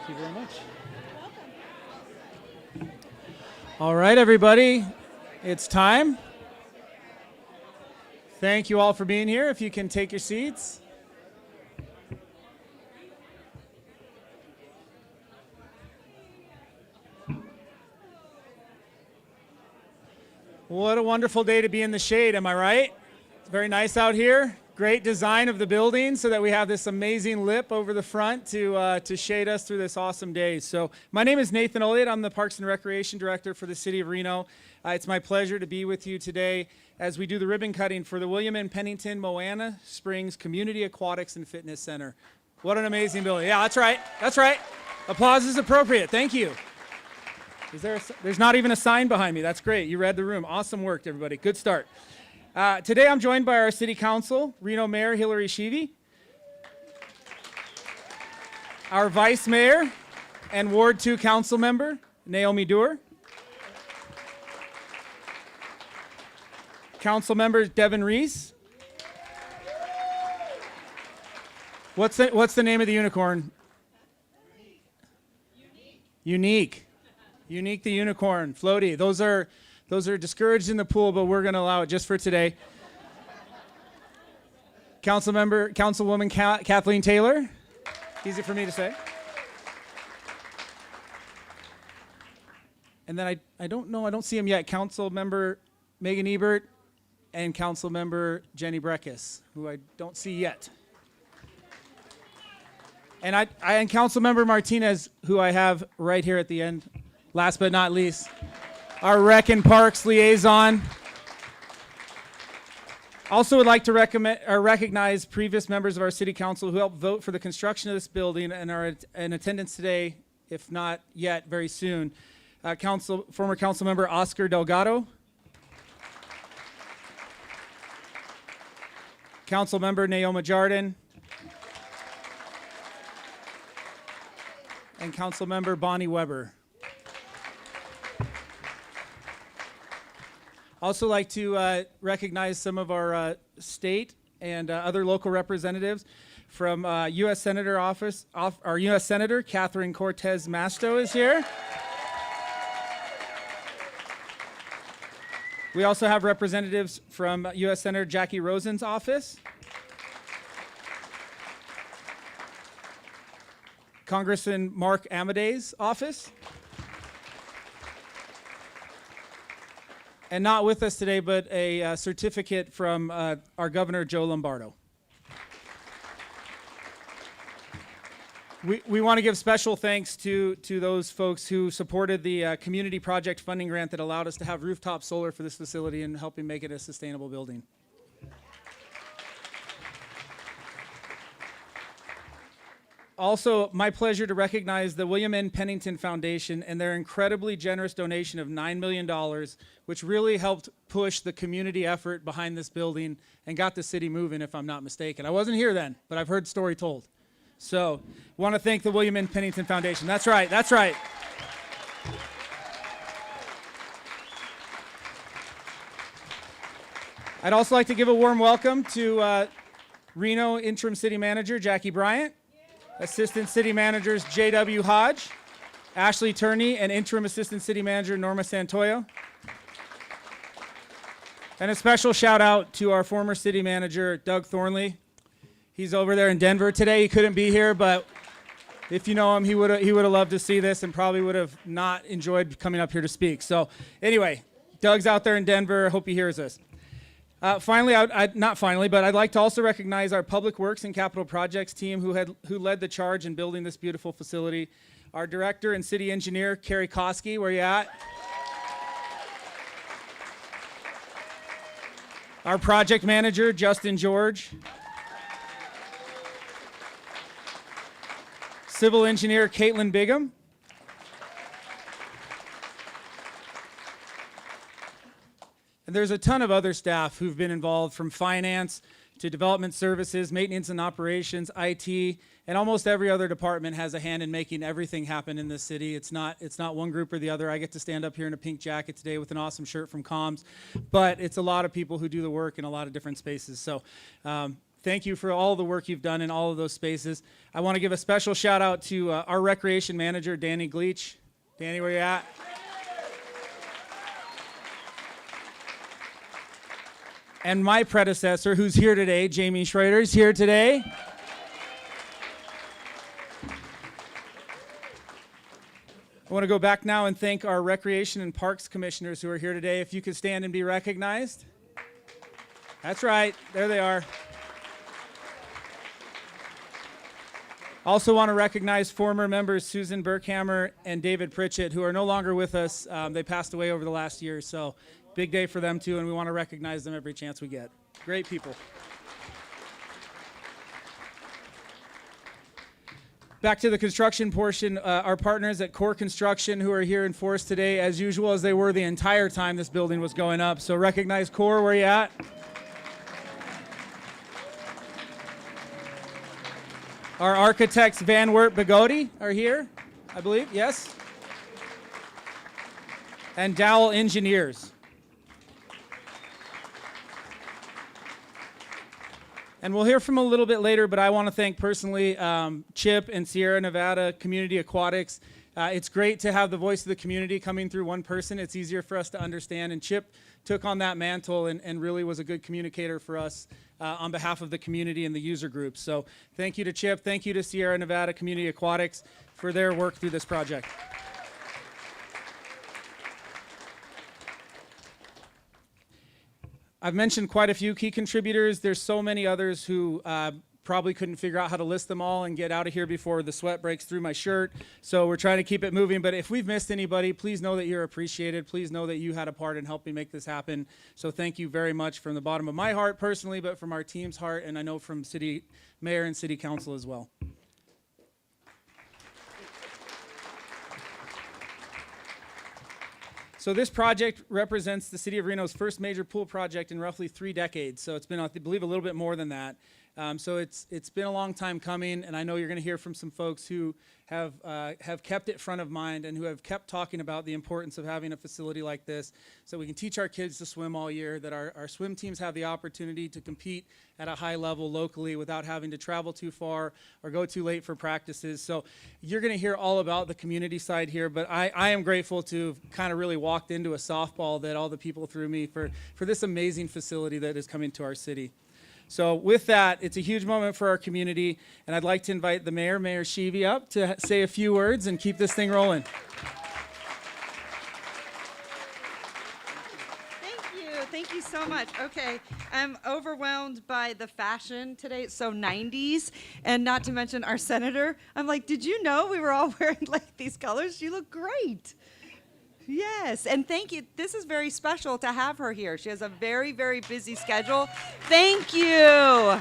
Thank you very much. All right, everybody, it's time. Thank you all for being here. If you can take your seats. What a wonderful day to be in the shade, am I right? It's very nice out here. Great design of the building so that we have this amazing lip over the front to shade us through this awesome day. So my name is Nathan Olliott. I'm the Parks and Recreation Director for the City of Reno. It's my pleasure to be with you today as we do the ribbon cutting for the William and Pennington Moana Springs Community Aquatics and Fitness Center. What an amazing building. Yeah, that's right. That's right. Applause is appropriate. Thank you. There's not even a sign behind me. That's great. You read the room. Awesome work, everybody. Good start. Today I'm joined by our City Council, Reno Mayor Hillary Sheevy, our Vice Mayor and Ward 2 Council Member, Naomi Doer, Council Member Devin Reese. What's the name of the unicorn? Unique. Unique the unicorn, floaty. Those are discouraged in the pool, but we're going to allow it just for today. Councilwoman Kathleen Taylor. Easy for me to say. And then I don't see him yet. Council Member Megan Ebert and Council Member Jenny Breckus, who I don't see yet. And Council Member Martinez, who I have right here at the end. Last but not least, our Rec and Parks liaison. Also would like to recognize previous members of our City Council who helped vote for the construction of this building and are in attendance today, if not yet, very soon. Former Council Member Oscar Delgado. Council Member Naoma Jardin. And Council Member Bonnie Weber. Also like to recognize some of our state and other local representatives from U.S. Senator our U.S. Senator Catherine Cortez Masto is here. We also have representatives from U.S. Senator Jackie Rosen's office. Congressman Mark Amadei's office. And not with us today, but a certificate from our Governor Joe Lombardo. We want to give special thanks to those folks who supported the community project funding grant that allowed us to have rooftop solar for this facility and helping make it a sustainable building. Also, my pleasure to recognize the William N. Pennington Foundation and their incredibly generous donation of $9 million, which really helped push the community effort behind this building and got the city moving, if I'm not mistaken. I wasn't here then, but I've heard the story told. So, want to thank the William N. Pennington Foundation. That's right, that's right. I'd also like to give a warm welcome to Reno Interim City Manager Jackie Bryant, Assistant City Managers J.W. Hodge, Ashley Turney, and Interim Assistant City Manager Norma Santoyo. And a special shout out to our former City Manager Doug Thornley. He's over there in Denver today. He couldn't be here, but if you know him, he would have loved to see this and probably would have not enjoyed coming up here to speak. So anyway, Doug's out there in Denver. Hope he hears us. Finally, but I'd like to also recognize our Public Works and Capital Projects team who led the charge in building this beautiful facility. Our Director and City Engineer, Carrie Koski, where you at? Our Project Manager, Justin George. Civil Engineer, Caitlin Bigham. And there's a ton of other staff who've been involved, from finance to development services, maintenance and operations, IT, and almost every other department has a hand in making everything happen in this city. It's not one group or the other. I get to stand up here in a pink jacket today with an awesome shirt from Comms, but it's a lot of people who do the work in a lot of different spaces. So thank you for all the work you've done in all of those spaces. I want to give a special shout out to our recreation manager, Danny Gleach. Danny, where you at? And my predecessor, who's here today, Jamie Schrader, is here today. I want to go back now and thank our Recreation and Parks Commissioners who are here today. If you could stand and be recognized. That's right, there they are. Also want to recognize former members Susan Burkhammer and David Pritchett, who are no longer with us. They passed away over the last year, so big day for them too, and we want to recognize them every chance we get. Great people. Back to the construction portion, our partners at Core Construction who are here in force today, as usual, as they were the entire time this building was going up. So recognize Core, where you at? Our architects, Van Wert Bigodi, are here, I believe, yes? And Dowell Engineers. And we'll hear from them a little bit later, but I want to thank personally Chip and Sierra Nevada Community Aquatics. It's great to have the voice of the community coming through one person. It's easier for us to understand, and Chip took on that mantle and really was a good communicator for us on behalf of the community and the user groups. So thank you to Chip, thank you to Sierra Nevada Community Aquatics for their work through this project. I've mentioned quite a few key contributors. There's so many others who probably couldn't figure out how to list them all and get out of here before the sweat breaks through my shirt. So we're trying to keep it moving. But if we've missed anybody, please know that you're appreciated. Please know that you had a part in helping make this happen. So thank you very much from the bottom of my heart personally, but from our team's heart, and I know from City Mayor and City Council as well. So this project represents the City of Reno's first major pool project in roughly 3 decades. So it's been, I believe, a little bit more than that. So it's been a long time coming, and I know you're going to hear from some folks who have kept it front of mind and who have kept talking about the importance of having a facility like this so we can teach our kids to swim all year, that our swim teams have the opportunity to compete at a high level locally without having to travel too far or go too late for practices. So you're going to hear all about the community side here, but I am grateful to have kind of really walked into a softball that all the people threw me for this amazing facility that is coming to our city. So with that, it's a huge moment for our community, and I'd like to invite the mayor, Mayor Sheevy, up to say a few words and keep this thing rolling. Thank you so much. Okay, I'm overwhelmed by the fashion today. It's so 90s, and not to mention our senator. I'm like, did you know we were all wearing like these colors? You look great. Yes, and thank you. This is very special to have her here. She has a very, very busy schedule. Thank you.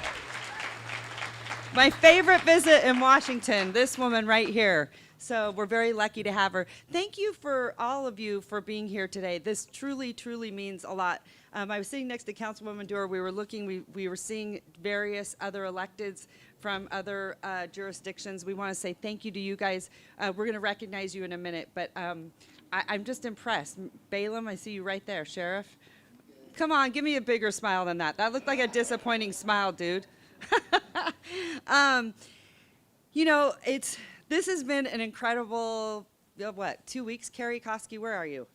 My favorite visit in Washington, this woman right here. So we're very lucky to have her. Thank you for all of you for being here today. This truly, truly means a lot. I was sitting next to Councilwoman Doerr. We were looking, we were seeing various other electeds from other jurisdictions. We want to say thank you to you guys. We're going to recognize you in a minute, but I'm just impressed. Balaam, I see you right there. Sheriff, come on, give me a bigger smile than that. That looked like a disappointing smile, dude. You know, this has been an incredible, 2 weeks? Carrie Koski, where are you?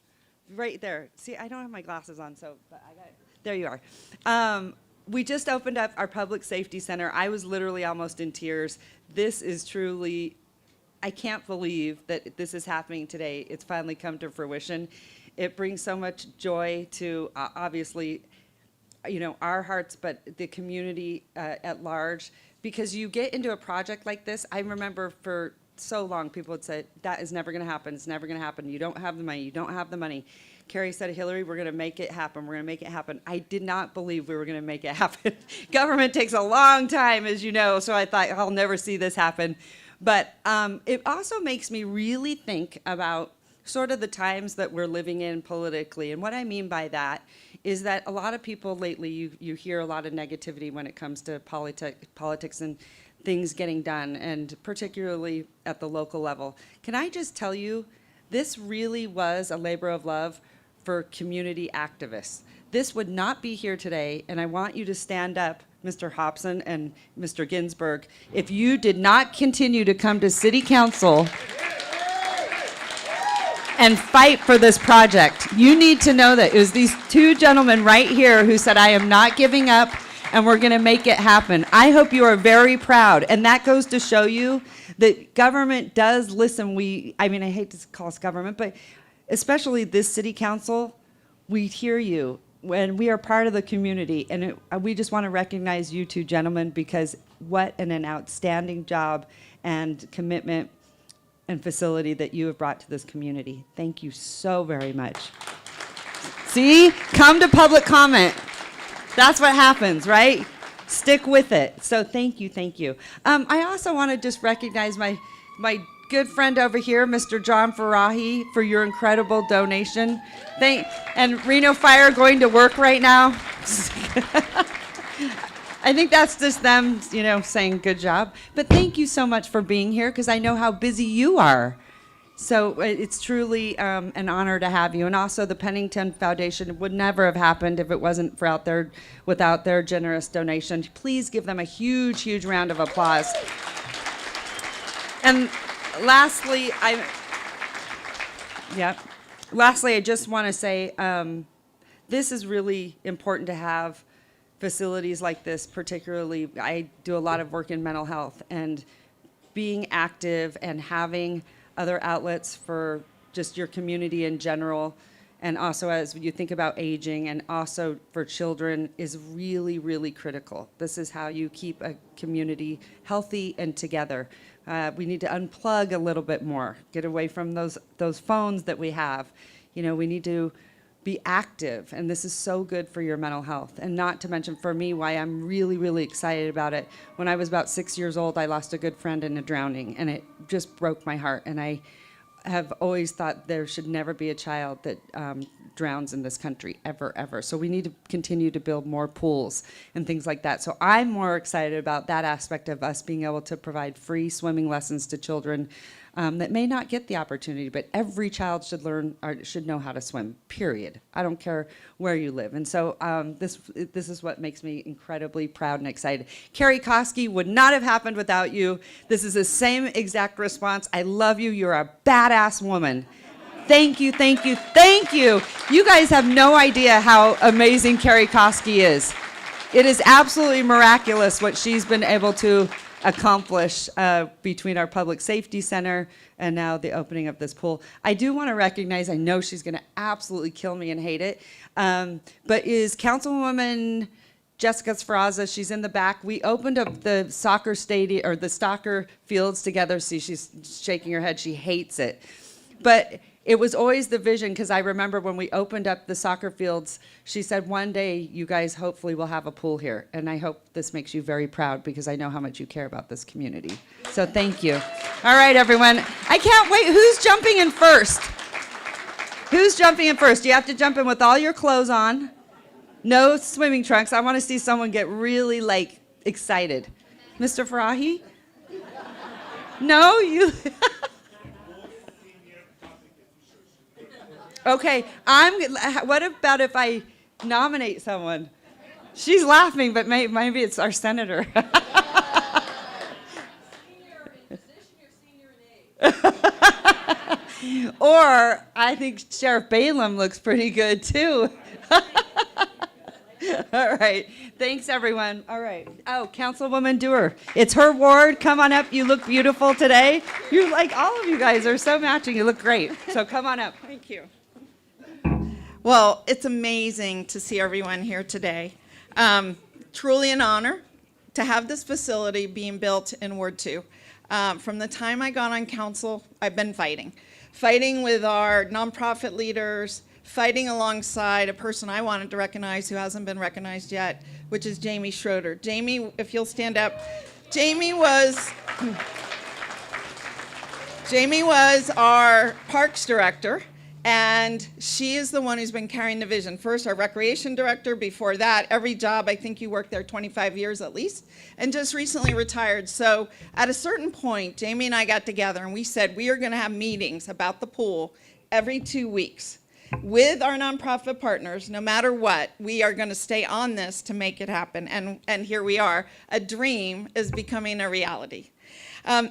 Right there. See, I don't have my glasses on, so but I got it. There you are. We just opened up our public safety center. I was literally almost in tears. This is truly, I can't believe that this is happening today. It's finally come to fruition. It brings so much joy to, obviously, our hearts, but the community at large. Because you get into a project like this, I remember for so long people would say, that is never going to happen. It's never going to happen. You don't have the money. You don't have the money. Carrie said, Hillary, we're going to make it happen. We're going to make it happen. I did not believe we were going to make it happen. Government takes a long time, as you know, so I thought, I'll never see this happen. But it also makes me really think about sort of the times that we're living in politically. And what I mean by that is that a lot of people lately, you hear a lot of negativity when it comes to politics and things getting done, and particularly at the local level. Can I just tell you, this really was a labor of love for community activists. This would not be here today, and I want you to stand up Mr. Hobson and Mr. Ginsburg, if you did not continue to come to City Council and fight for this project, you need to know that it was these two gentlemen right here who said, I am not giving up, and we're going to make it happen. I hope you are very proud, and that goes to show you that government does listen. I hate to call us government, but especially this City Council, we hear you. When we are part of the community, and we just want to recognize you two gentlemen, because what an outstanding job and commitment and facility that you have brought to this community. Thank you so very much. See, come to public comment. That's what happens, right? Stick with it. So thank you, thank you. I also want to just recognize my good friend over here, Mr. John Farahi, for your incredible donation. And Reno Fire going to work right now. I think that's just them, saying good job. But thank you so much for being here, because I know how busy you are. So it's truly an honor to have you. And also the Pennington Foundation would never have happened if it wasn't without their generous donation. Please give them a huge, huge round of applause. And lastly, I just want to say this is really important to have facilities like this. Particularly, I do a lot of work in mental health, and being active and having other outlets for just your community in general, and also as you think about aging and also for children, is really, really critical. This is how you keep a community healthy and together. We need to unplug a little bit more, get away from those phones that we have. We need to be active, and this is so good for your mental health. And not to mention, for me, why I'm really, really excited about it. When I was about 6 years old, I lost a good friend in a drowning, and it just broke my heart. And I have always thought there should never be a child that drowns in this country, ever, ever. So we need to continue to build more pools and things like that. So I'm more excited about that aspect of us being able to provide free swimming lessons to children that may not get the opportunity, but every child should learn or should know how to swim, period. I don't care where you live. And so this is what makes me incredibly proud and excited. Carrie Koski would not have happened without you. This is the same exact response. I love you. You're a badass woman. Thank you, thank you, thank you. You guys have no idea how amazing Carrie Koski is. It is absolutely miraculous what she's been able to accomplish between our public safety center and now the opening of this pool. I do want to recognize, I know she's going to absolutely kill me and hate it, but is Councilwoman Jessica Sferaza, she's in the back. We opened up the soccer stadium, or the soccer fields together. See, she's shaking her head. She hates it. But it was always the vision, because I remember when we opened up the soccer fields, she said, one day you guys hopefully will have a pool here. And I hope this makes you very proud, because I know how much you care about this community. So thank you. All right, everyone. I can't wait. Who's jumping in first? Who's jumping in first? You have to jump in with all your clothes on. No swimming trunks. I want to see someone get really, excited. Mr. Farahi? No? You... Okay, what about if I nominate someone? She's laughing, but maybe it's our senator. Or I think Sheriff Balaam looks pretty good too. All right, thanks everyone. All right, Councilwoman Dewar, it's her ward. Come on up, you look beautiful today. All of you guys are so matching, you look great. So come on up. Thank you. Well, it's amazing to see everyone here today. Truly an honor to have this facility being built in Ward 2. From the time I got on council, I've been fighting with our nonprofit leaders, fighting alongside a person I wanted to recognize who hasn't been recognized yet, which is Jamie Schroeder. Jamie, if you'll stand up. Jamie was our parks director. And she is the one who's been carrying the vision. First, our recreation director. Before that, every job, I think you worked there 25 years at least, and just recently retired. So at a certain point, Jamie and I got together and we said we are going to have meetings about the pool every 2 weeks. with our nonprofit partners, no matter what, we are going to stay on this to make it happen. And here we are. A dream is becoming a reality.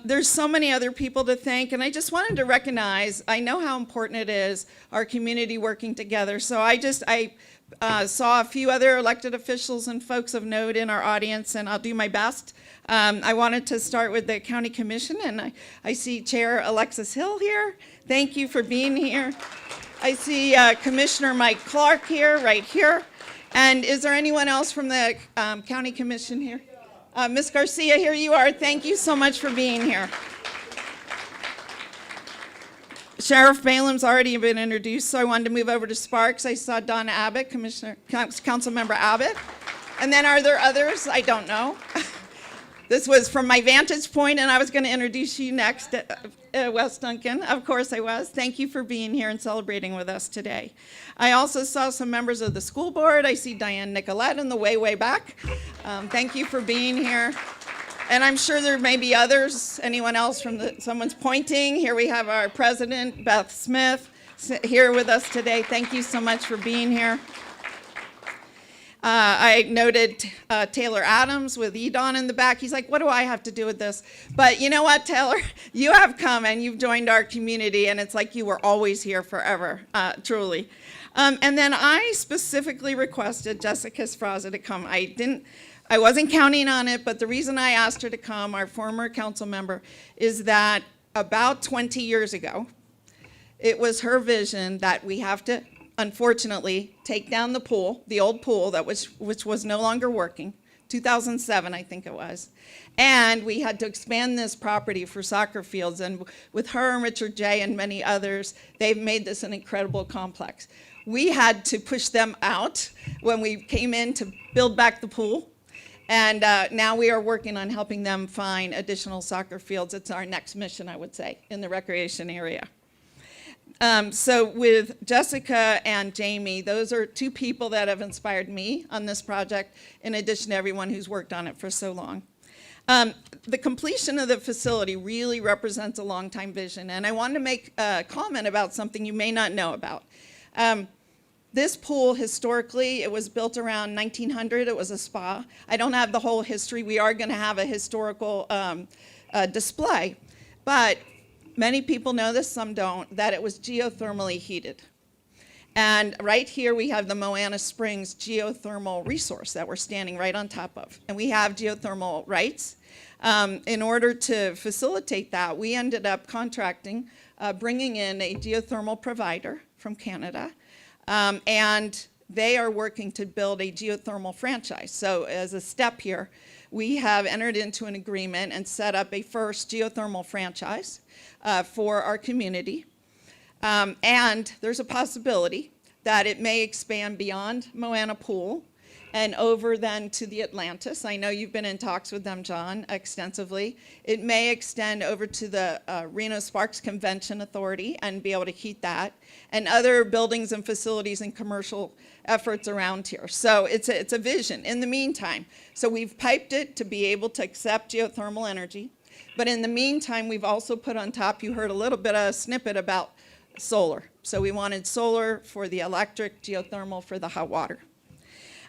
There's so many other people to thank, and I just wanted to recognize, I know how important it is, our community working together. So I saw a few other elected officials and folks of note in our audience, and I'll do my best. I wanted to start with the County Commission, and I see Chair Alexis Hill here. Thank you for being here. I see Commissioner Mike Clark here, right here. And is there anyone else from the County Commission here? Ms. Garcia, here you are. Thank you so much for being here. Sheriff Balaam's already been introduced, so I wanted to move over to Sparks. I saw Donna Abbott, Councilmember Abbott. And then are there others? I don't know. This was from my vantage point, and I was going to introduce you next, Wes Duncan. Of course I was. Thank you for being here and celebrating with us today. I also saw some members of the school board. I see Diane Nicolette in the way back. Thank you for being here. And I'm sure there may be others. Anyone else someone's pointing. Here we have our president, Beth Smith, here with us today. Thank you so much for being here. I noted Taylor Adams with Edon in the back. He's like, what do I have to do with this? But you know what, Taylor? You have come and you've joined our community, and it's like you were always here forever, truly. And then I specifically requested Jessica Sfraza to come. I wasn't counting on it, but the reason I asked her to come, our former council member, is that about 20 years ago, it was her vision that we have to, unfortunately, take down the pool, the old pool which was no longer working, 2007 I think it was, and we had to expand this property for soccer fields. And with her and Richard J. and many others, they've made this an incredible complex. We had to push them out when we came in to build back the pool. And now we are working on helping them find additional soccer fields. It's our next mission, I would say, in the recreation area. So with Jessica and Jamie, those are two people that have inspired me on this project, in addition to everyone who's worked on it for so long. The completion of the facility really represents a long-time vision, and I wanted to make a comment about something you may not know about. This pool, historically, it was built around 1900. It was a spa. I don't have the whole history. We are going to have a historical display. But many people know this, some don't, that it was geothermally heated. And right here we have the Moana Springs geothermal resource that we're standing right on top of. And we have geothermal rights. In order to facilitate that, we ended up contracting, bringing in a geothermal provider from Canada. And they are working to build a geothermal franchise. So as a step here, we have entered into an agreement and set up a first geothermal franchise for our community. And there's a possibility that it may expand beyond Moana Pool and over then to the Atlantis. I know you've been in talks with them, John, extensively. It may extend over to the Reno Sparks Convention Authority and be able to heat that, and other buildings and facilities and commercial efforts around here. So it's a vision in the meantime. So we've piped it to be able to accept geothermal energy. But in the meantime, we've also put on top, you heard a little bit of a snippet about solar. So we wanted solar for the electric, geothermal for the hot water.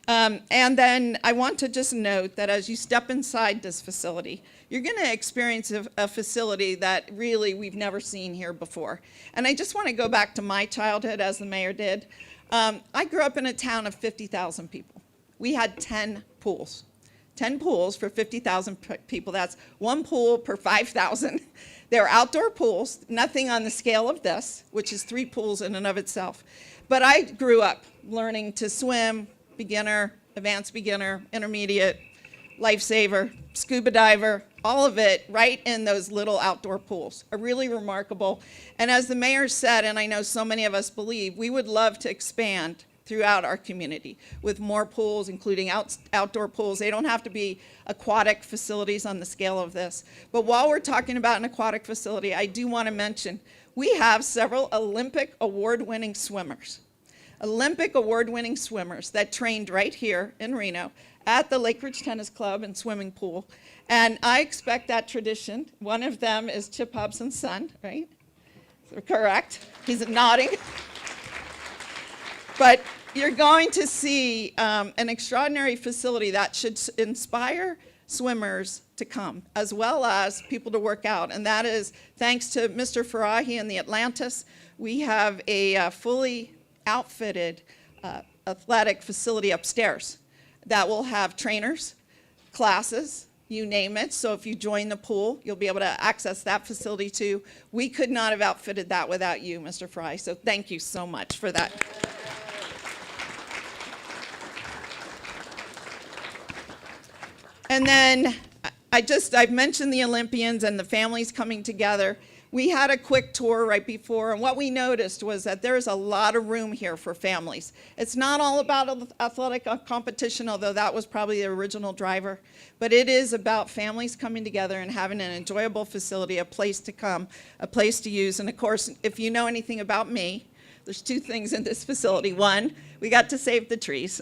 And then I want to just note that as you step inside this facility, you're going to experience a facility that really we've never seen here before. And I just want to go back to my childhood, as the mayor did. I grew up in a town of 50,000 people. We had 10 pools. 10 pools for 50,000 people. That's one pool per 5,000. They're outdoor pools, nothing on the scale of this, which is 3 pools in and of itself. But I grew up learning to swim, beginner, advanced beginner, intermediate, lifesaver, scuba diver, all of it right in those little outdoor pools. Are really remarkable. And as the mayor said, and I know so many of us believe, we would love to expand throughout our community with more pools, including outdoor pools. They don't have to be aquatic facilities on the scale of this. But while we're talking about an aquatic facility, I do want to mention we have several Olympic award-winning swimmers. Olympic award-winning swimmers that trained right here in Reno at the Lake Ridge Tennis Club and swimming pool. And I expect that tradition. One of them is Chip Hobson's son, right? Correct. He's nodding. But you're going to see an extraordinary facility that should inspire swimmers to come, as well as people to work out. And that is thanks to Mr. Farahi and the Atlantis. We have a fully outfitted athletic facility upstairs that will have trainers, classes, you name it. So if you join the pool, you'll be able to access that facility too. We could not have outfitted that without you, Mr. Fry. So thank you so much for that. And then I've mentioned the Olympians and the families coming together. We had a quick tour right before, and what we noticed was that there's a lot of room here for families. It's not all about athletic competition, although that was probably the original driver, but it is about families coming together and having an enjoyable facility, a place to come, a place to use. And of course, if you know anything about me, there's two things in this facility. One, we got to save the trees.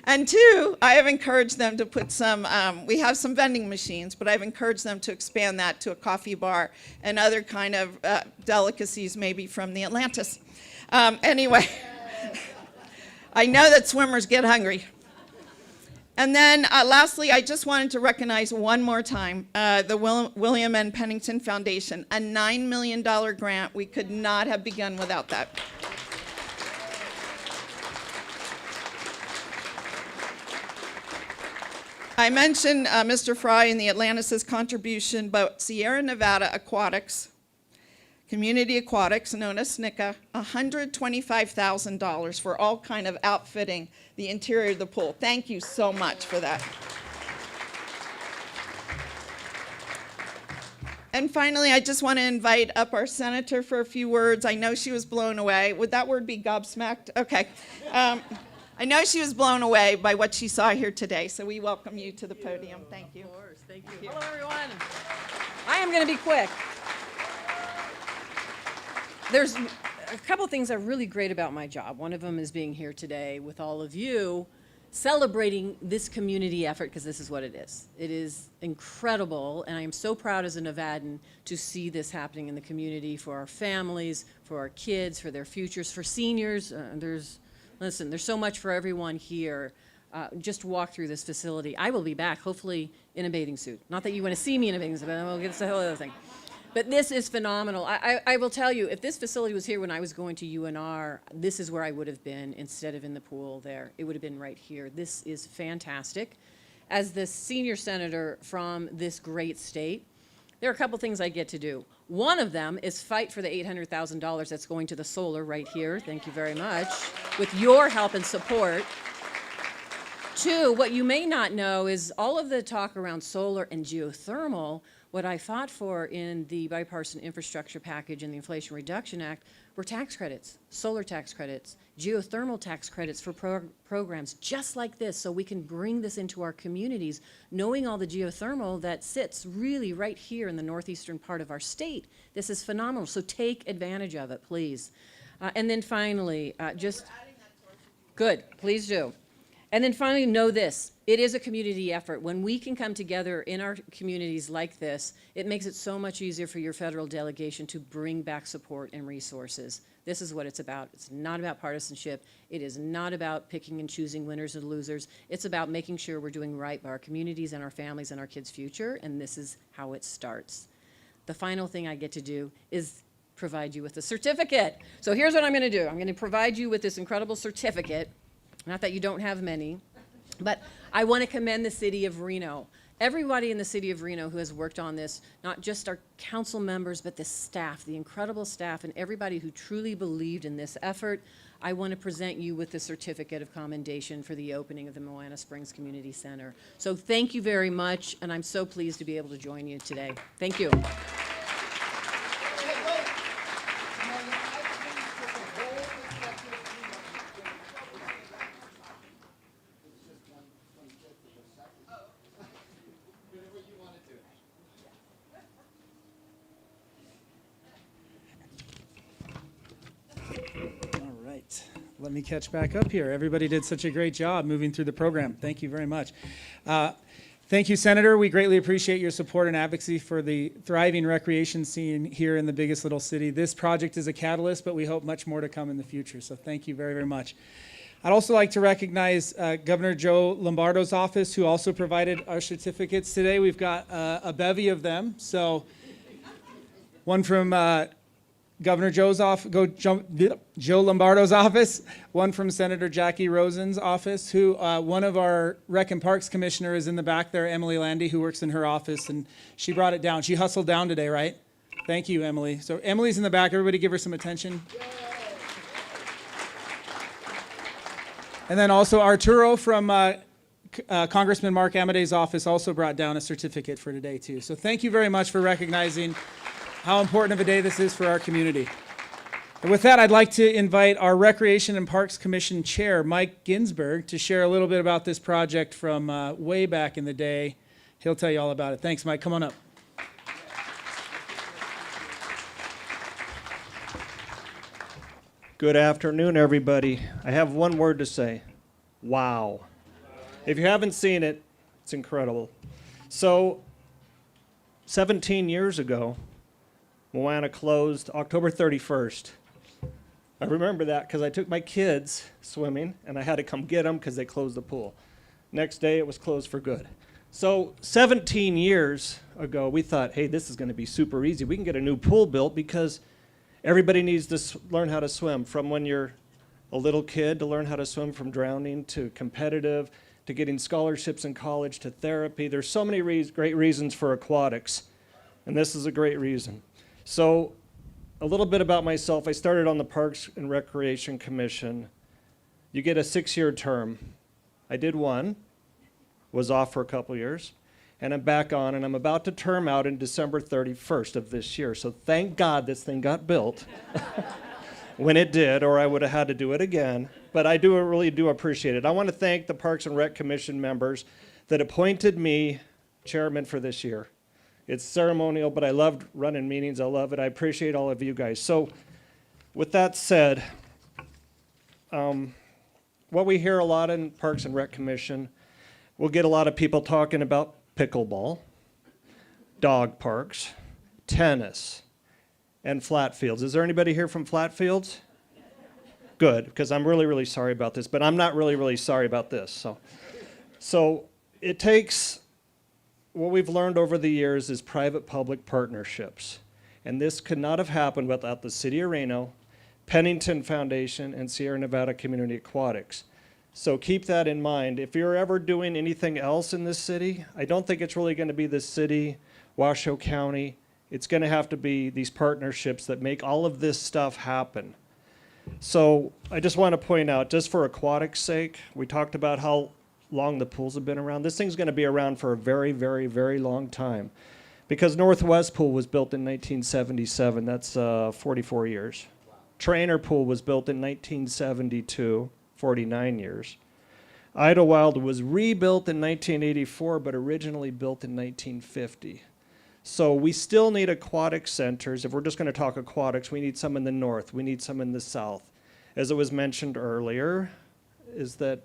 And two, I have encouraged them to put some, we have some vending machines, but I've encouraged them to expand that to a coffee bar and other kind of delicacies maybe from the Atlantis. Anyway, I know that swimmers get hungry. And then lastly, I just wanted to recognize one more time the William N. Pennington Foundation, a $9 million grant. We could not have begun without that. I mentioned Mr. Fry and the Atlantis' contribution, but Sierra Nevada Aquatics, Community Aquatics, known as SNCCA, $125,000 for all kind of outfitting the interior of the pool. Thank you so much for that. And finally, I just want to invite up our senator for a few words. I know she was blown away. Would that word be gobsmacked? Okay. I know she was blown away by what she saw here today, so we welcome you to the podium. Thank you. Of course, thank you. Hello, everyone. I am going to be quick. There's a couple things that are really great about my job. One of them is being here today with all of you, celebrating this community effort, because this is what it is. It is incredible, and I am so proud as a Nevadan to see this happening in the community for our families, for our kids, for their futures, for seniors. Listen, there's so much for everyone here. Just walk through this facility. I will be back, hopefully, in a bathing suit. Not that you want to see me in a bathing suit, but we'll get to the whole other thing. But this is phenomenal. I will tell you, if this facility was here when I was going to UNR, this is where I would have been instead of in the pool there. It would have been right here. This is fantastic. As the senior senator from this great state, there are a couple things I get to do. One of them is fight for the $800,000 that's going to the solar right here. Thank you very much. With your help and support. Two, what you may not know is all of the talk around solar and geothermal, what I fought for in the bipartisan infrastructure package and the Inflation Reduction Act were tax credits, solar tax credits, geothermal tax credits for programs just like this, so we can bring this into our communities, knowing all the geothermal that sits really right here in the northeastern part of our state. This is phenomenal, so take advantage of it, please. And then finally, good, please do. And then finally, know this, it is a community effort. When we can come together in our communities like this, it makes it so much easier for your federal delegation to bring back support and resources. This is what it's about. It's not about partisanship. It is not about picking and choosing winners and losers. It's about making sure we're doing right by our communities and our families and our kids' future, and this is how it starts. The final thing I get to do is provide you with a certificate. So here's what I'm going to do. I'm going to provide you with this incredible certificate. Not that you don't have many, but I want to commend the city of Reno. Everybody in the city of Reno who has worked on this, not just our council members, but the staff, the incredible staff, and everybody who truly believed in this effort. I want to present you with the certificate of commendation for the opening of the Moana Springs Community Center. So thank you very much, and I'm so pleased to be able to join you today. Thank you. Let me catch back up here. Everybody did such a great job moving through the program. Thank you very much. Thank you, Senator. We greatly appreciate your support and advocacy for the thriving recreation scene here in the biggest little city. This project is a catalyst, but we hope much more to come in the future. So thank you very, very much. I'd also like to recognize Governor Joe Lombardo's office, who also provided our certificates today. We've got a bevy of them. So one from Governor Joe Lombardo's office, one from Senator Jackie Rosen's office, who one of our Rec and Parks Commissioner is in the back there, Emily Landy, who works in her office, and she brought it down. She hustled down today, right? Thank you, Emily. So Emily's in the back. Everybody give her some attention. And then also Arturo from Congressman Mark Amadei's office also brought down a certificate for today, too. So thank you very much for recognizing how important of a day this is for our community. And with that, I'd like to invite our Recreation and Parks Commission Chair, Mike Ginsberg, to share a little bit about this project from way back in the day. He'll tell you all about it. Thanks, Mike. Come on up. Good afternoon, everybody. I have one word to say. Wow. If you haven't seen it, it's incredible. So, 17 years ago, Moana closed October 31st. I remember that because I took my kids swimming, and I had to come get them because they closed the pool. Next day, it was closed for good. So 17 years ago, we thought, hey, this is going to be super easy. We can get a new pool built because everybody needs to learn how to swim, from when you're a little kid to learn how to swim, from drowning to competitive to getting scholarships in college to therapy. There's so many great reasons for aquatics, and this is a great reason. So a little bit about myself. I started on the Parks and Recreation Commission. You get a 6-year term. I did one, was off for a couple years, and I'm back on, and I'm about to term out in December 31st of this year. So thank God this thing got built when it did, or I would have had to do it again. But I really do appreciate it. I want to thank the Parks and Rec Commission members that appointed me chairman for this year. It's ceremonial, but I loved running meetings. I love it. I appreciate all of you guys. So with that said, what we hear a lot in Parks and Rec Commission, we'll get a lot of people talking about pickleball, dog parks, tennis, and flat fields. Is there anybody here from flat fields? Good, because I'm really, really sorry about this, but I'm not really, really sorry about this. So it takes, what we've learned over the years is private-public partnerships. And this could not have happened without the City of Reno, Pennington Foundation, and Sierra Nevada Community Aquatics. So keep that in mind. If you're ever doing anything else in this city, I don't think it's really going to be the city, Washoe County. It's going to have to be these partnerships that make all of this stuff happen. So I just want to point out, just for aquatics' sake, we talked about how long the pools have been around. This thing's going to be around for a very, very, very long time, because Northwest Pool was built in 1977. That's 44 years. Trainer Pool was built in 1972, 49 years. Idlewild was rebuilt in 1984, but originally built in 1950. So we still need aquatic centers. If we're just going to talk aquatics, we need some in the north. We need some in the south. As it was mentioned earlier, is that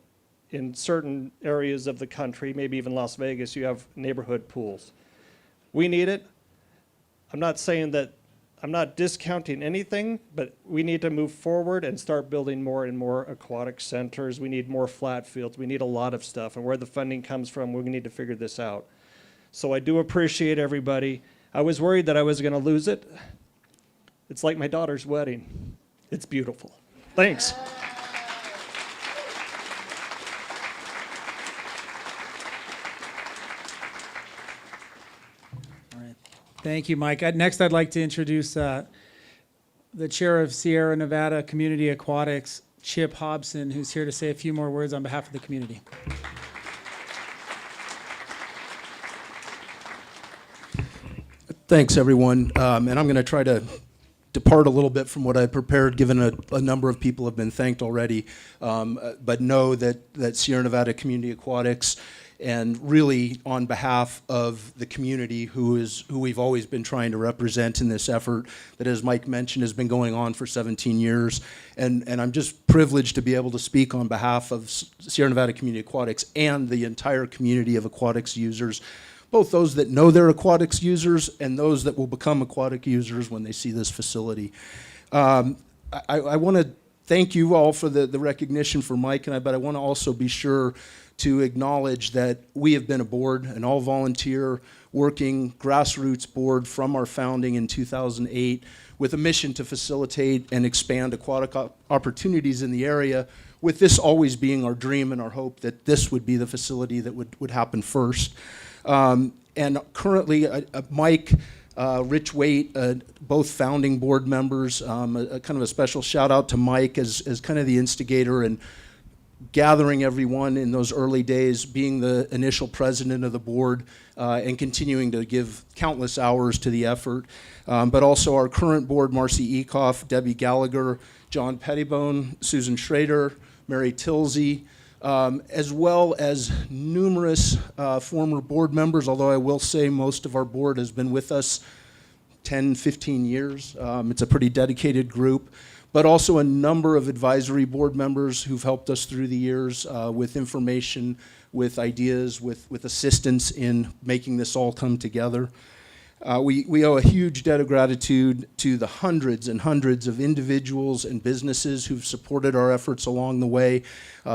in certain areas of the country, maybe even Las Vegas, you have neighborhood pools. We need it. I'm not saying that, I'm not discounting anything, but we need to move forward and start building more and more aquatic centers. We need more flat fields. We need a lot of stuff. And where the funding comes from, we need to figure this out. So I do appreciate everybody. I was worried that I was going to lose it. It's like my daughter's wedding. It's beautiful. Thanks. Thank you, Mike. Next, I'd like to introduce the chair of Sierra Nevada Community Aquatics, Chip Hobson, who's here to say a few more words on behalf of the community. Thanks, everyone. And I'm going to try to depart a little bit from what I prepared, given a number of people have been thanked already. But know that Sierra Nevada Community Aquatics and really on behalf of the community who we've always been trying to represent in this effort that, as Mike mentioned, has been going on for 17 years. And I'm just privileged to be able to speak on behalf of Sierra Nevada Community Aquatics and the entire community of aquatics users, both those that know they're aquatics users and those that will become aquatic users when they see this facility. I want to thank you all for the recognition for Mike and I, but I want to also be sure to acknowledge that we have been a board, an all-volunteer, working grassroots board from our founding in 2008 with a mission to facilitate and expand aquatic opportunities in the area, with this always being our dream and our hope that this would be the facility that would happen first. And currently, Mike, Rich Waite, both founding board members, kind of a special shout out to Mike as kind of the instigator and gathering everyone in those early days, being the initial president of the board, and continuing to give countless hours to the effort. But also our current board, Marcy Ecoff, Debbie Gallagher, John Pettibone, Susan Schrader, Mary Tilsey, as well as numerous former board members, although I will say most of our board has been with us 10, 15 years. It's a pretty dedicated group, but also a number of advisory board members who've helped us through the years with information, with ideas, with assistance in making this all come together. We owe a huge debt of gratitude to the hundreds and hundreds of individuals and businesses who've supported our efforts along the way,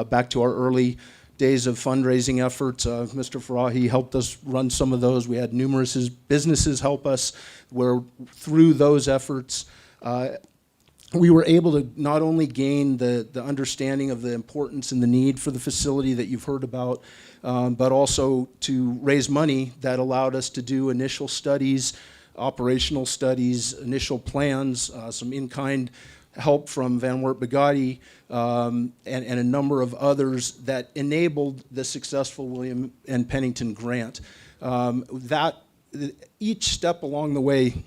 back to our early days of fundraising efforts. Mr. Farahi helped us run some of those. We had numerous businesses help us, where through those efforts, we were able to not only gain the understanding of the importance and the need for the facility that you've heard about, but also to raise money that allowed us to do initial studies, operational studies, initial plans, some in-kind help from Van Wert Bugatti, and a number of others that enabled the successful William N. Pennington grant. Each step along the way,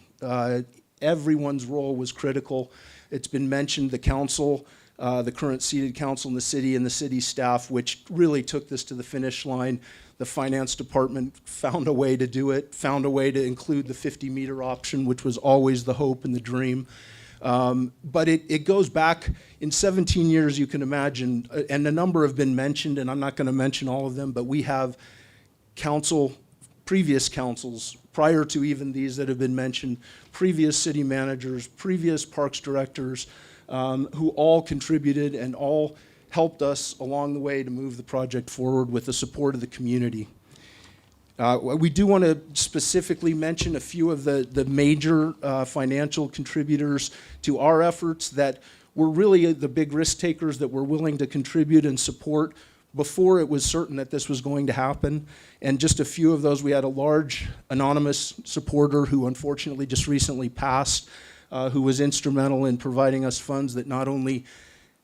everyone's role was critical. It's been mentioned, the council, the current seated council in the city and the city staff, which really took this to the finish line. The finance department found a way to do it, found a way to include the 50-meter option, which was always the hope and the dream. But it goes back in 17 years, you can imagine, and a number have been mentioned, and I'm not going to mention all of them, but we have previous councils, prior to even these that have been mentioned, previous city managers, previous parks directors, who all contributed and all helped us along the way to move the project forward with the support of the community. We do want to specifically mention a few of the major financial contributors to our efforts that were really the big risk takers that were willing to contribute and support before it was certain that this was going to happen. And just a few of those, we had a large anonymous supporter who unfortunately just recently passed, who was instrumental in providing us funds that not only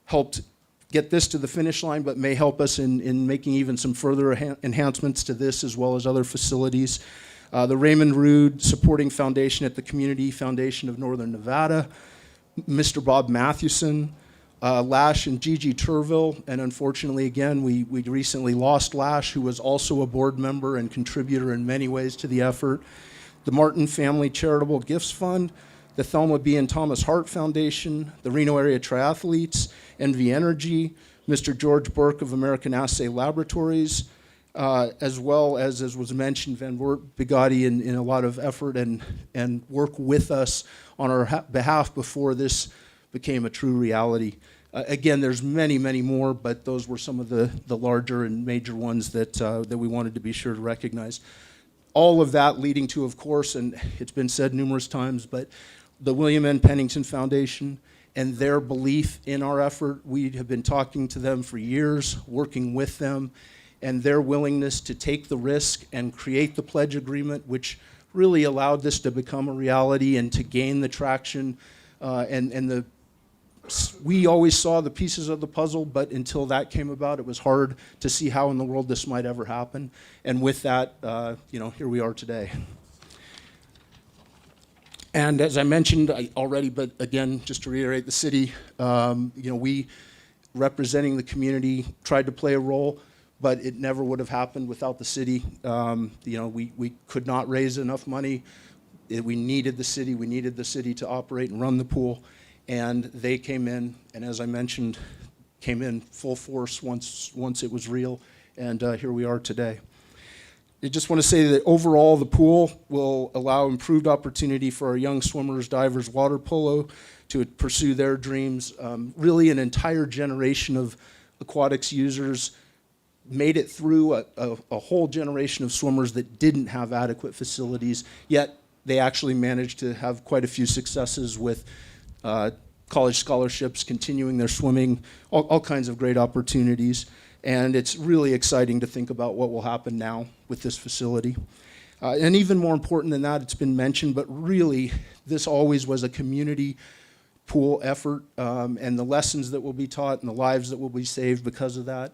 helped get this to the finish line, but may help us in making even some further enhancements to this as well as other facilities. The Raymond Rood Supporting Foundation at the Community Foundation of Northern Nevada, Mr. Bob Mathewson, Lash and Gigi Turville, and unfortunately, again, we recently lost Lash, who was also a board member and contributor in many ways to the effort. The Martin Family Charitable Gifts Fund, the Thelma B. and Thomas Hart Foundation, the Reno Area Triathletes, NV Energy, Mr. George Burke of American Assay Laboratories, as well as was mentioned, Van Wert Bugatti in a lot of effort and work with us on our behalf before this became a true reality. Again, there's many, many more, but those were some of the larger and major ones that we wanted to be sure to recognize. All of that leading to, of course, and it's been said numerous times, but the William N. Pennington Foundation and their belief in our effort. We have been talking to them for years, working with them, and their willingness to take the risk and create the pledge agreement, which really allowed this to become a reality and to gain the traction we always saw the pieces of the puzzle, but until that came about, it was hard to see how in the world this might ever happen. And with that, here we are today. And as I mentioned already, but again, just to reiterate, the city, we representing the community tried to play a role, but it never would have happened without the city. We could not raise enough money. We needed the city. We needed the city to operate and run the pool, and they came in, and as I mentioned, came in full force once it was real, and here we are today. I just want to say that overall the pool will allow improved opportunity for our young swimmers, divers, water polo to pursue their dreams. Really an entire generation of aquatics users made it through a whole generation of swimmers that didn't have adequate facilities, yet they actually managed to have quite a few successes with college scholarships, continuing their swimming, all kinds of great opportunities. And it's really exciting to think about what will happen now with this facility. And even more important than that, it's been mentioned, but really this always was a community pool effort, and the lessons that will be taught and the lives that will be saved because of that.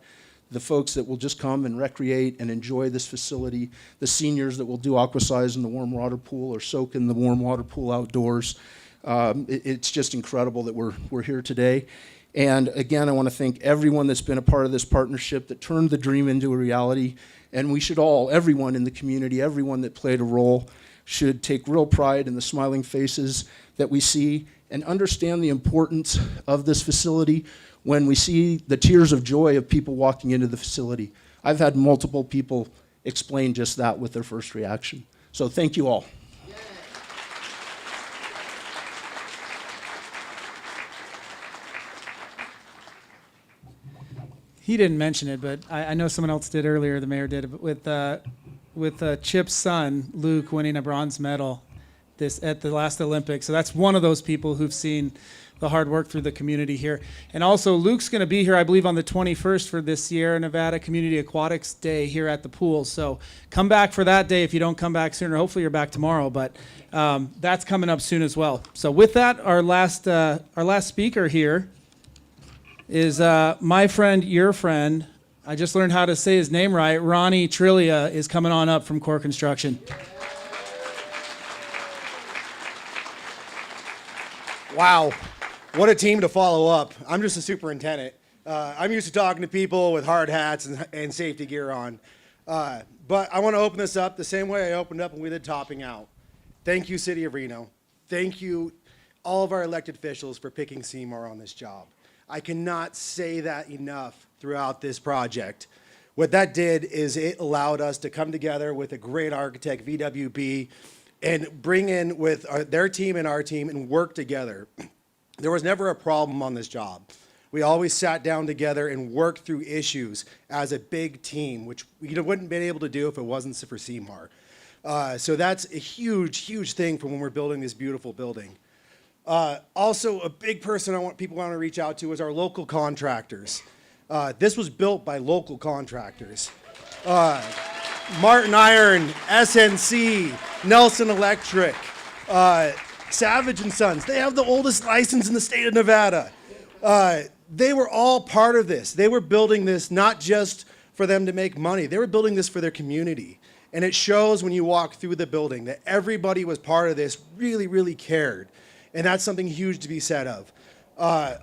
The folks that will just come and recreate and enjoy this facility, the seniors that will do aquasize in the warm water pool or soak in the warm water pool outdoors. It's just incredible that we're here today. And again, I want to thank everyone that's been a part of this partnership that turned the dream into a reality. And we should all, everyone in the community, everyone that played a role, should take real pride in the smiling faces that we see and understand the importance of this facility when we see the tears of joy of people walking into the facility. I've had multiple people explain just that with their first reaction. So thank you all. He didn't mention it, but I know someone else did earlier. The mayor did with Chip's son, Luke, winning a bronze medal at the last Olympics. So that's one of those people who've seen the hard work through the community here. And also, Luke's going to be here, I believe, on the 21st for this Sierra Nevada Community Aquatics Day here at the pool. So come back for that day if you don't come back sooner. Hopefully you're back tomorrow, but that's coming up soon as well. So with that, our last speaker here is my friend, your friend. I just learned how to say his name right. Ronnie Trillia is coming on up from Core Construction. Wow, what a team to follow up. I'm just a superintendent. I'm used to talking to people with hard hats and safety gear on. But I want to open this up the same way I opened up when we did topping out. Thank you, City of Reno. Thank you, all of our elected officials, for picking Seymour on this job. I cannot say that enough throughout this project. What that did is it allowed us to come together with a great architect, VWB, and bring in with their team and our team and work together. There was never a problem on this job. We always sat down together and worked through issues as a big team, which we wouldn't have been able to do if it wasn't for Seymour. So that's a huge, huge thing for when we're building this beautiful building. Also, a big person people want to reach out to is our local contractors. This was built by local contractors. Martin Iron, SNC, Nelson Electric, Savage and Sons. They have the oldest license in the state of Nevada. They were all part of this. They were building this not just for them to make money. They were building this for their community. And it shows when you walk through the building that everybody was part of this, really, really cared. And that's something huge to be said of.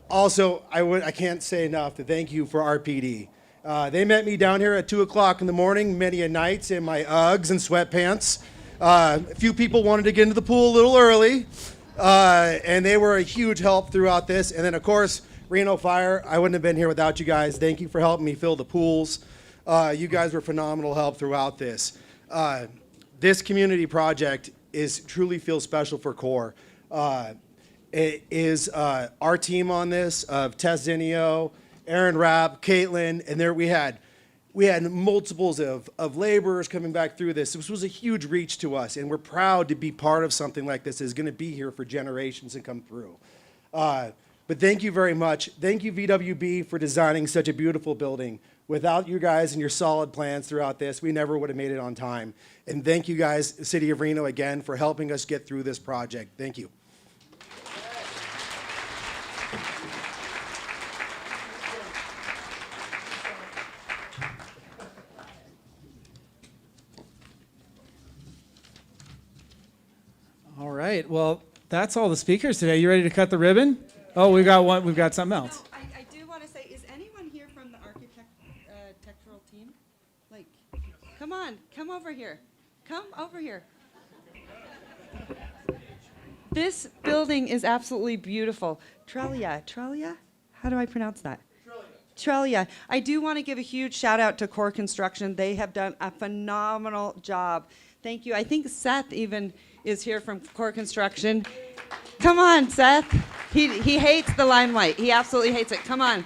Also, I can't say enough to thank you for RPD. They met me down here at 2 o'clock in the morning, many a nights in my Uggs and sweatpants. A few people wanted to get into the pool a little early, and they were a huge help throughout this. And then, of course, Reno Fire, I wouldn't have been here without you guys. Thank you for helping me fill the pools. You guys were phenomenal help throughout this. This community project truly feels special for Core. It is our team on this of Tess Zinio, Aaron Rapp, Caitlin, and we had multiples of laborers coming back through this. This was a huge reach to us, and we're proud to be part of something like this. It's going to be here for generations and come through. But thank you very much. Thank you, VWB, for designing such a beautiful building. Without you guys and your solid plans throughout this, we never would have made it on time. And thank you guys, City of Reno, again, for helping us get through this project. Thank you. All right. Well, that's all the speakers today. You ready to cut the ribbon? Oh, we got one. We've got something else. I do want to say, is anyone here from the architectural team? Come over here. This building is absolutely beautiful. Trelia? How do I pronounce that? Trelia. I do want to give a huge shout out to Core Construction. They have done a phenomenal job. Thank you. I think Seth even is here from Core Construction. Come on, Seth. He hates the limelight. He absolutely hates it. Come on.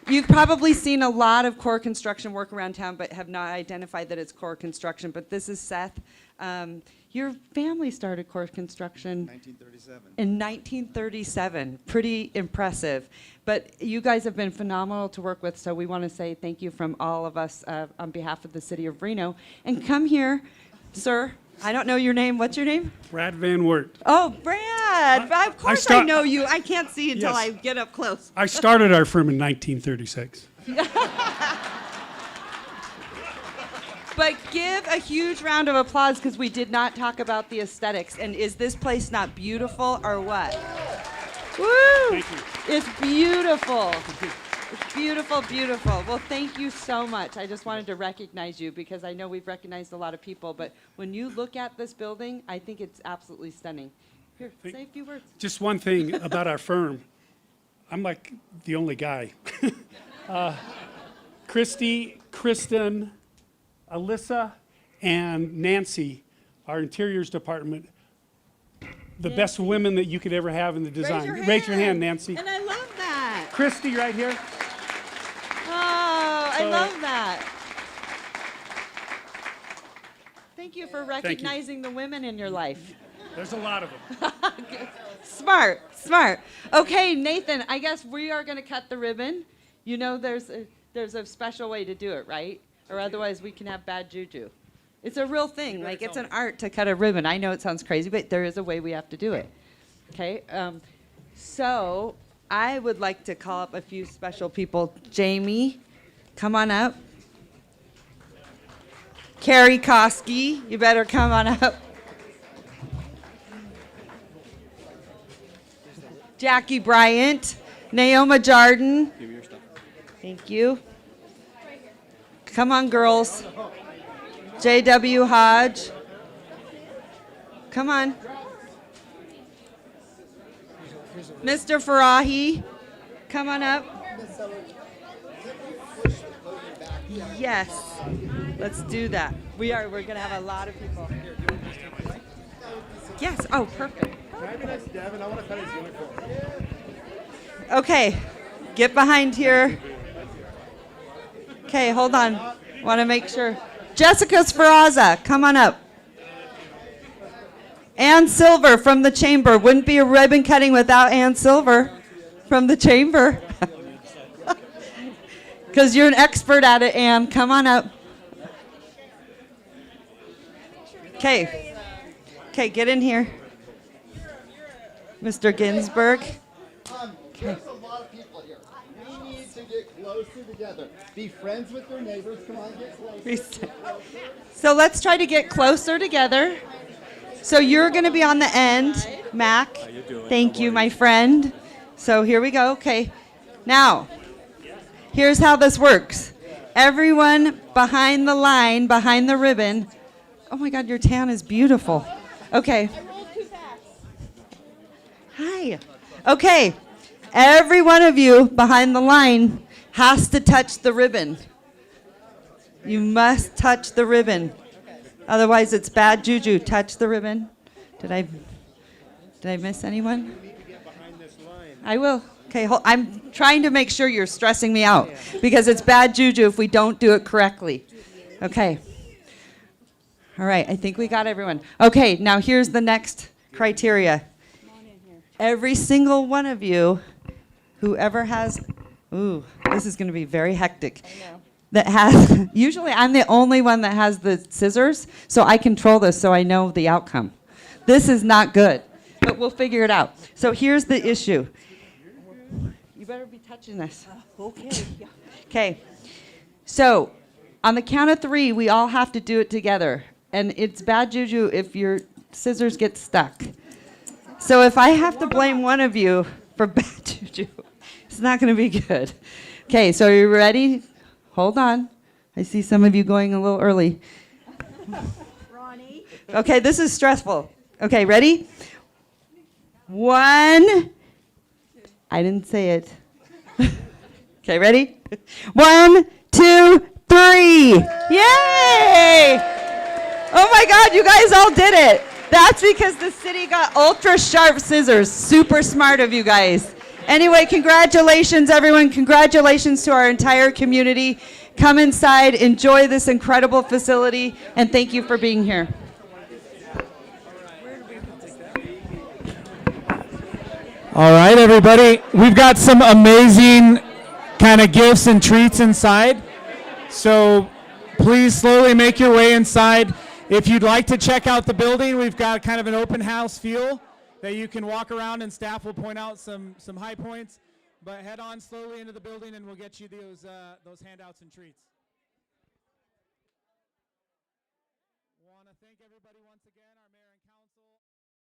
You've probably seen a lot of Core Construction work around town, but have not identified that it's Core Construction. But this is Seth. Your family started Core Construction 1937. in 1937. Pretty impressive. But you guys have been phenomenal to work with, so we want to say thank you from all of us on behalf of the city of Reno. And come here, sir. I don't know your name. What's your name? Brad Van Wert. Oh, Brad. Of course I know you. I can't see until Yes. I get up close. I started our firm in 1936. But give a huge round of applause because we did not talk about the aesthetics. And is this place not beautiful or what? Woo! Thank you. It's beautiful. It's beautiful, beautiful. Well, thank you so much. I just wanted to recognize you because I know we've recognized a lot of people, but when you look at this building, I think it's absolutely stunning. Here, say a few words. Just one thing about our firm. I'm like the only guy. Christy, Kristen, Alyssa, and Nancy, our interiors department, the best women that you could ever have in the design. Raise your hand, Nancy. And I love that. Christy right here. Oh, I So- love that. Thank you for you. recognizing the women in your life. There's a lot of them. Smart, smart. Okay, Nathan, I guess we are going to cut the ribbon. You know there's a special way to do it, right? Or otherwise we can have bad juju. It's a real thing. Like, it's an art to cut a ribbon. I know it sounds crazy, but there is a way we have to do it. Okay? So I would like to call up a few special people. Jamie, come on up. Carrie Koski, you better come on up. Jackie Bryant, Naoma Jarden. Give me your stuff. Thank you. Come on, girls. J.W. Hodge. Come on. Mr. Farahi, come on up. Yes, let's do that. We're going to have a lot of people. Yes, oh, perfect. Can I be next to Devin? I want to cut his uniform. Okay, get behind here. Okay, hold on. Want to make sure. Jessica Sferraza, come on up. Ann Silver from the Chamber. Wouldn't be a ribbon cutting without Ann Silver from the Chamber. Because you're an expert at it, Ann. Come on up. Okay. Okay, get in here. Mr. Ginsburg. There's a lot of people here. We need to get closer together. Be friends with their neighbors. Come on, get closer. So let's try to get closer together. So you're going to be on the end, Mac. Thank you, my friend. So here we go. Okay. Now, here's how this works. Everyone behind the line, behind the ribbon. Oh my God, your tan is beautiful. Okay. Hi. Okay. Every one of you behind the line has to touch the ribbon. You must touch the ribbon. Otherwise, it's bad juju. Touch the ribbon. Did I miss anyone? I will. Okay, I'm trying to make sure you're stressing me out because it's bad juju if we don't do it correctly. Okay. All right, I think we got everyone. Okay, now here's the next criteria. Every single one of you, whoever has, ooh, this is going to be very hectic. I know. That has, usually I'm the only one that has the scissors, so I control this so I know the outcome. This is not good, but we'll figure it out. So here's the issue. You better be touching this. Okay. Okay. So on the count of 3, we all have to do it together. And it's bad juju if your scissors get stuck. So if I have to blame one of you for bad juju, it's not going to be good. Okay, so are you ready? Hold on. I see some of you going a little early. Ronnie. Okay, this is stressful. Okay, ready? 1. I didn't say it. Okay, ready? 1, 2, 3. Yay! Oh my God, you guys all did it. That's because the city got ultra sharp scissors. Super smart of you guys. Anyway, congratulations, everyone. Congratulations to our entire community. Come inside, enjoy this incredible facility, and thank you for being here. All right, everybody. We've got some amazing kind of gifts and treats inside. So please slowly make your way inside. If you'd like to check out the building, we've got kind of an open house feel that you can walk around, and staff will point out some high points. But head on slowly into the building and we'll get you those handouts and treats.